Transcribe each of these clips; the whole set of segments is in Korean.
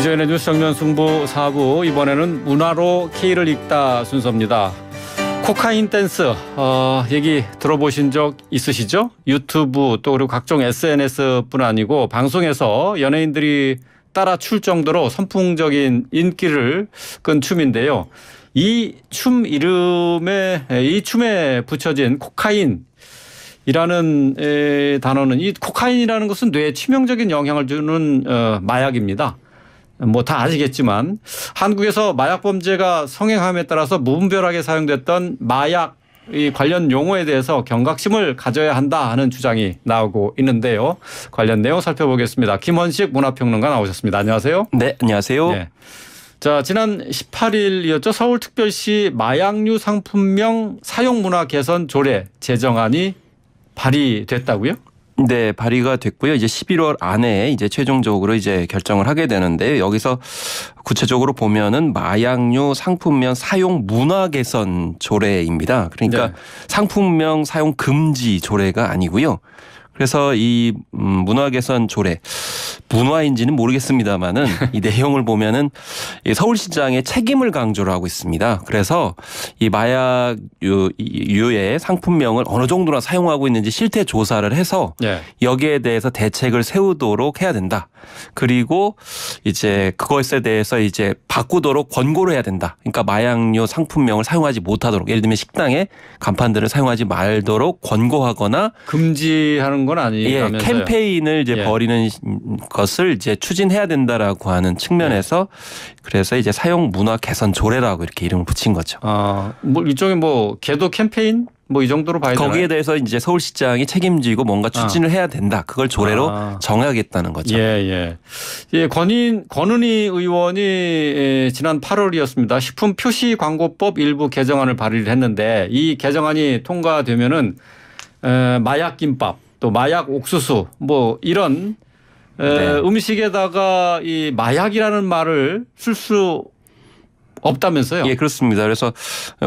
이정현의 뉴스 정면 승부 4부, 이번에는 문화로 K를 읽다 순서입니다. 코카인 댄스 얘기 들어보신 적 있으시죠? 유튜브 또 그리고 각종 SNS뿐 아니고 방송에서 연예인들이 따라 출 정도로 선풍적인 인기를 끈 춤인데요. 이 춤에 붙여진 코카인이라는 단어는, 이 코카인이라는 것은 뇌에 치명적인 영향을 주는 마약입니다. 뭐 다 아시겠지만 한국에서 마약 범죄가 성행함에 따라서 무분별하게 사용됐던 마약 관련 용어에 대해서 경각심을 가져야 한다 하는 주장이 나오고 있는데요. 관련 내용 살펴보겠습니다. 김헌식 문화평론가 나오셨습니다. 안녕하세요. 네, 안녕하세요. 네. 자, 지난 18일이었죠. 서울특별시 마약류 상품명 사용문화 개선 조례 제정안이 발의됐다고요? 네, 발의가 됐고요. 이제 11월 안에 이제 최종적으로 이제 결정을 하게 되는데, 여기서 구체적으로 보면은 마약류 상품명 사용 문화 개선 조례입니다. 그러니까 네. 상품명 사용 금지 조례가 아니고요. 그래서 이 문화 개선 조례, 문화인지는 모르겠습니다만은 이 내용을 보면은 서울시장의 책임을 강조를 하고 있습니다. 그래서 이 마약류의 상품명을 어느 정도나 사용하고 있는지 실태 조사를 해서 네. 여기에 대해서 대책을 세우도록 해야 된다. 그리고 이제 그것에 대해서 이제 바꾸도록 권고를 해야 된다. 그러니까 마약류 상품명을 사용하지 못하도록, 예를 들면 식당에 간판들을 사용하지 말도록 권고하거나 금지하는 건 아니라면서요. 예, 캠페인을 이제 벌이는 것을 이제 추진해야 된다라고 하는 측면에서 그래서 이제 사용 문화 개선 조례라고 이렇게 이름을 붙인 거죠. 뭐 일종의 뭐 계도 캠페인 뭐 이 정도로 봐야 되나요? 거기에 대해서 이제 서울시장이 책임지고 뭔가 추진을 해야 된다. 그걸 조례로 정하겠다는 거죠. 예. 권은희 의원이 지난 8월이었습니다. 식품 표시 광고법 일부 개정안을 발의를 했는데, 이 개정안이 통과되면은 마약 김밥 또 마약 옥수수 뭐 이런 음식에다가 이 마약이라는 말을 쓸 수 없다면서요? 예, 그렇습니다. 그래서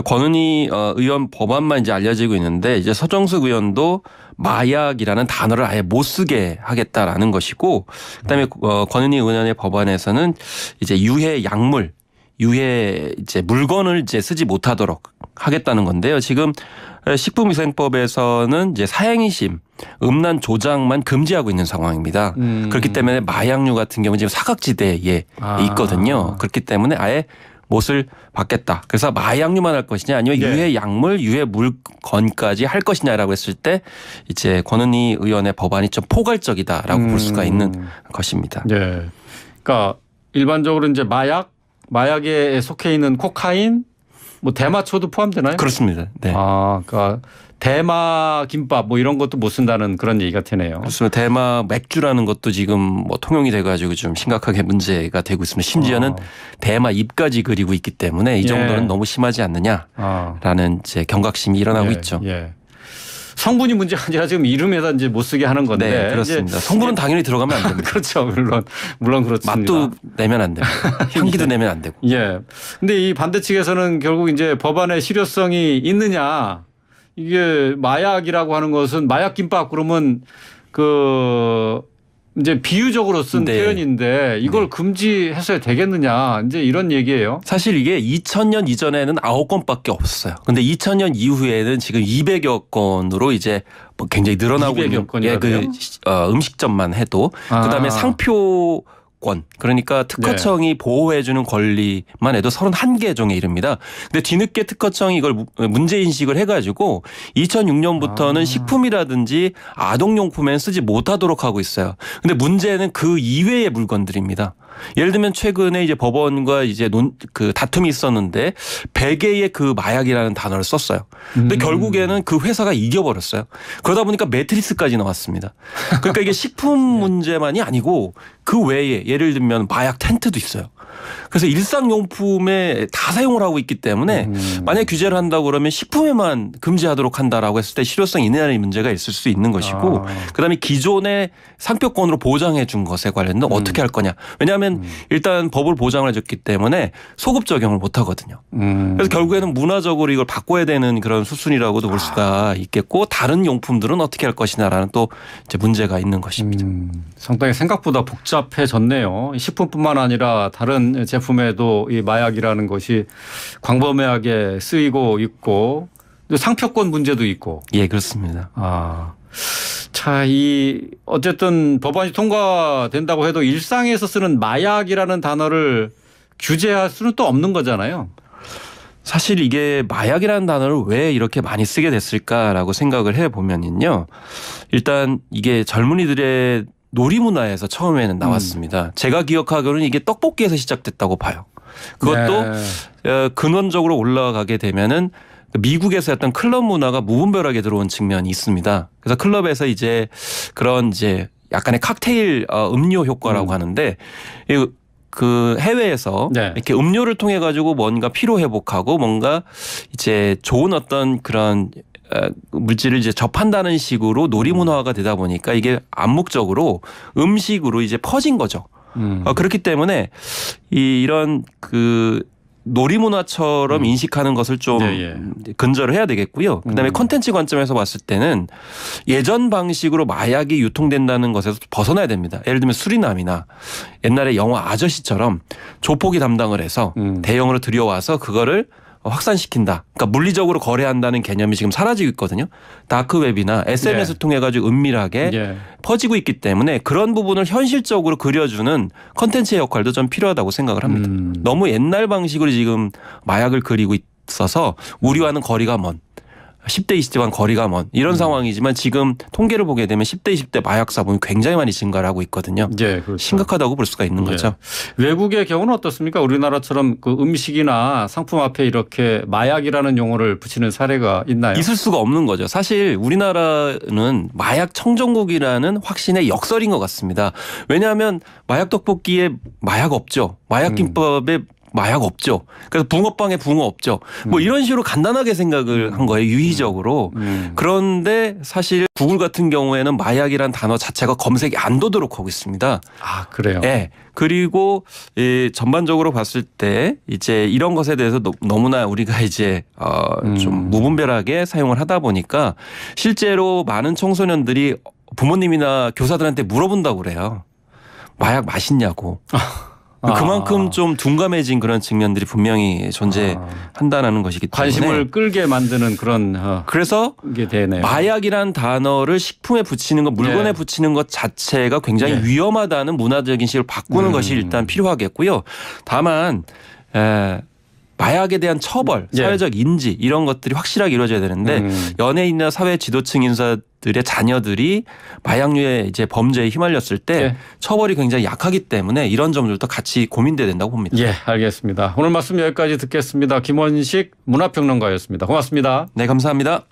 권은희 의원 법안만 이제 알려지고 있는데, 이제 서정숙 의원도 마약이라는 단어를 아예 못 쓰게 하겠다라는 것이고, 그다음에 권은희 의원의 법안에서는 이제 유해 약물, 유해 이제 물건을 이제 쓰지 못하도록 하겠다는 건데요. 지금 식품위생법에서는 이제 사행심, 음란 조작만 금지하고 있는 상황입니다. 그렇기 때문에 마약류 같은 경우는 지금 사각지대에 있거든요. 그렇기 때문에 아예 못을 받겠다. 그래서 마약류만 할 것이냐, 아니면 유해 약물, 유해 물건까지 할 것이냐라고 했을 때 이제 권은희 의원의 법안이 좀 포괄적이다라고 볼 수가 있는 것입니다. 네. 그러니까 일반적으로 이제 마약에 속해 있는 코카인, 뭐 대마초도 포함되나요? 그렇습니다. 네. 그러니까 대마 김밥 뭐 이런 것도 못 쓴다는 그런 얘기가 되네요. 그렇습니다. 대마 맥주라는 것도 지금 뭐 통용이 돼가지고 좀 심각하게 문제가 되고 있습니다. 심지어는 대마 잎까지 그리고 있기 때문에 이 정도는 너무 심하지 않느냐라는 이제 경각심이 일어나고 있죠. 성분이 문제가 아니라 지금 이름에다 이제 못 쓰게 하는 건데. 네, 그렇습니다. 성분은 당연히 들어가면 안 됩니다. 그렇죠. 물론 그렇습니다. 맛도 내면 안 됩니다. 향기도 내면 안 되고. 예. 근데 이 반대 측에서는 결국 이제 법안의 실효성이 있느냐, 이게 마약이라고 하는 것은 마약 김밥 그러면 이제 비유적으로 쓴 표현인데 이걸 금지해서야 되겠느냐, 이제 이런 얘기예요. 사실 이게 2000년 이전에는 9건밖에 없었어요. 근데 2000년 이후에는 지금 200여 건으로 이제 뭐 굉장히 늘어나고 있는 음식점만 해도 그다음에 상표 그러니까 특허청이 보호해주는 권리만 해도 31개 종에 이릅니다. 근데 뒤늦게 특허청이 이걸 문제인식을 해가지고 2006년부터는 식품이라든지 아동용품에는 쓰지 못하도록 하고 있어요. 근데 문제는 그 이외의 물건들입니다. 예를 들면 최근에 이제 법원과 이제 다툼이 있었는데 베개에 그 마약이라는 단어를 썼어요. 근데 결국에는 그 회사가 이겨버렸어요. 그러다 보니까 매트리스까지 나왔습니다. 그러니까 이게 식품 문제만이 아니고 그 외에 예를 들면 마약 텐트도 있어요. 그래서 일상용품에 다 사용을 하고 있기 때문에 만약 규제를 한다고 그러면 식품에만 금지하도록 한다라고 했을 때 실효성이 있느냐는 문제가 있을 수 있는 것이고, 그다음에 기존의 상표권으로 보장해 준 것에 관련된 어떻게 할 거냐. 왜냐하면 일단 법을 보장을 해줬기 때문에 소급 적용을 못 하거든요. 그래서 결국에는 문화적으로 이걸 바꿔야 되는 그런 수순이라고도 볼 수가 있겠고, 다른 용품들은 어떻게 할 것이냐라는 또 이제 문제가 있는 것입니다. 상당히 생각보다 복잡 복잡해졌네요. 식품뿐만 아니라 다른 제품에도 이 마약이라는 것이 광범위하게 쓰이고 있고 상표권 문제도 있고. 예, 그렇습니다. 자, 어쨌든 법안이 통과된다고 해도 일상에서 쓰는 마약이라는 단어를 규제할 수는 또 없는 거잖아요. 사실 이게 마약이라는 단어를 왜 이렇게 많이 쓰게 됐을까라고 생각을 해보면요. 일단 이게 젊은이들의 놀이문화에서 처음에는 나왔습니다. 제가 기억하기로는 이게 떡볶이에서 시작됐다고 봐요. 그것도 네. 근원적으로 올라가게 되면은 미국에서 어떤 클럽 문화가 무분별하게 들어온 측면이 있습니다. 그래서 클럽에서 이제 그런 이제 약간의 칵테일 음료 효과라고 하는데 그 해외에서 네. 이렇게 음료를 통해 가지고 뭔가 피로 회복하고 뭔가 이제 좋은 어떤 그런 물질을 이제 접한다는 식으로 놀이 문화가 되다 보니까 이게 암묵적으로 음식으로 이제 퍼진 거죠. 그렇기 때문에 이런 그 놀이 문화처럼 인식하는 것을 좀 근절을 해야 되겠고요. 그다음에 콘텐츠 관점에서 봤을 때는 예전 방식으로 마약이 유통된다는 것에서 벗어나야 됩니다. 예를 들면 수리남이나 옛날에 영화 아저씨처럼 조폭이 담당을 해서 대형으로 들여와서 그거를 확산시킨다. 그러니까 물리적으로 거래한다는 개념이 지금 사라지고 있거든요. 다크웹이나 SNS 통해 가지고 은밀하게 퍼지고 있기 때문에 그런 부분을 현실적으로 그려주는 컨텐츠의 역할도 좀 필요하다고 생각을 합니다. 너무 옛날 방식으로 지금 마약을 그리고 있어서 우리와는 거리가 먼 10대 20대와는 거리가 먼 이런 상황이지만 지금 통계를 보게 되면 10대 20대 마약 사범이 굉장히 많이 증가를 하고 있거든요. 네, 그렇죠. 심각하다고 볼 수가 있는 거죠. 외국의 경우는 어떻습니까? 우리나라처럼 그 음식이나 상품 앞에 이렇게 마약이라는 용어를 붙이는 사례가 있나요? 있을 수가 없는 거죠. 사실 우리나라는 마약 청정국이라는 확신의 역설인 것 같습니다. 왜냐하면 마약 떡볶이에 마약 없죠. 마약 김밥에 마약 없죠. 그래서 붕어빵에 붕어 없죠. 뭐 이런 식으로 간단하게 생각을 한 거예요. 유의적으로. 그런데 사실 구글 같은 경우에는 마약이란 단어 자체가 검색이 안 되도록 하고 있습니다. 아, 그래요? 네. 그리고 전반적으로 봤을 때 이제 이런 것에 대해서 너무나 우리가 이제 좀 무분별하게 사용을 하다 보니까 실제로 많은 청소년들이 부모님이나 교사들한테 물어본다고 그래요. 마약 맛있냐고. 그만큼 좀 둔감해진 그런 측면들이 분명히 존재한다는 것이기 때문에 관심을 끌게 만드는 그런 그래서 게 되네요. 마약이란 단어를 식품에 붙이는 것, 물건에 붙이는 것 자체가 굉장히 위험하다는 문화적인 식을 바꾸는 것이 일단 필요하겠고요. 다만 마약에 대한 처벌, 사회적 인지 이런 것들이 확실하게 이루어져야 되는데 연예인이나 사회 지도층 인사들의 자녀들이 마약류의 이제 범죄에 휘말렸을 때 처벌이 굉장히 약하기 때문에 이런 점들도 같이 고민돼야 된다고 봅니다. 예, 알겠습니다. 오늘 말씀 여기까지 듣겠습니다. 김원식 문화평론가였습니다. 고맙습니다. 네, 감사합니다.